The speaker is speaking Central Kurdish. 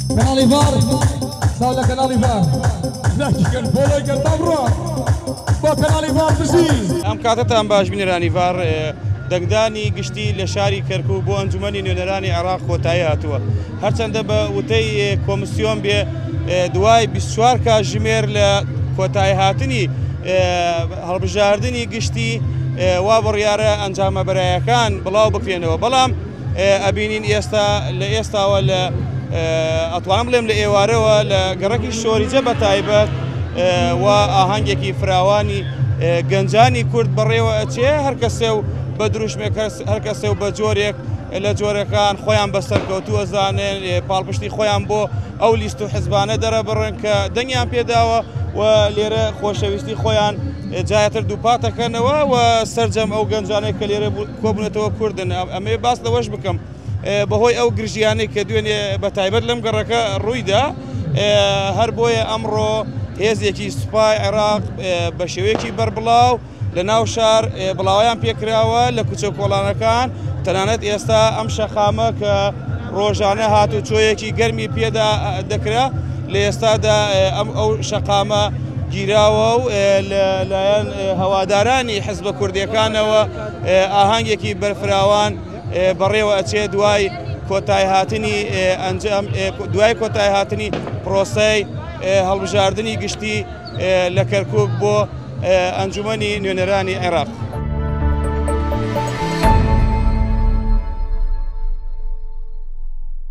كنالي فار ساولا كنالي فار لكن كان بولا كان مبروك بو كنالي فار بزي ام كاتتان باش بنيراني فار دەنگدانی گشتی لە شاری کەرکووک بۆ ئەنجومەنی نوێنەرانی عێراق کۆتایی هاتووە هەرچەندە بە وتەی کۆمسیۆن بێ دوای 24 کاتژمێر لە کۆتایی هاتنی هەڵبژاردننی گشتی وا بڕیارە ئەنجامە بەرایەکان بڵاو بکرێنەوە بەڵام ئەبینین ئێستا لە ئێستاوە لە ئەتوانم بڵێم لە ئێوارەوە لە گەڕەکی شۆریجە بە تایبەت و ئاهەنگێکی فراوانی گەنجانی کورد بەڕێوە ئەچێ هەر کەسێ و بە دروشمێک هەر کەسێ و بە جۆرێک لە جۆرەکان خۆیان بەسەرکەوتووە زانێن پاڵپشتی خۆیان بۆ ئەو لیست و حزبانە دەرەبڕن کە دەنگیان پێداوە و لێرە خۆشەویستی خۆیان جایەتر دووپاتەکەنەوە و سەرجەم ئەو گەنجانەی کە لێرە کۆبوونەتەوە کوردن ئەمێ باس لەوەش بکەم بەهۆی ئەو گرژیانەی کە دوێنێ بە تایبەت لەم گەڕەکە ڕوویدا هەر بۆیە ئەمڕۆ هێزێکی سوپای عێراق بە شێوەیەکی بەربڵاو لە ناو شار بڵاویان پێکراوە لە کوچە کۆڵانەکان تەنانەت ئێستا ئەم شەقامە کە ڕۆژانە هاتوچۆیەکی گەرمی پێدا دەکرا لە ئێستادا ئەو شەقامە گیراوە و لەلایەن هەوادارانی حیزبە کوردیەکانەوە ئاهەنگێکی بەرفراوان بەڕێوە ئەچێ دوای کۆتایی هاتنی ئەنجام دوای کۆتایی هاتنی پرۆسەی هەڵبژاردننی گشتی لە کەرکووک بۆ ئەنجومەنی نوێنەرانی عێراق.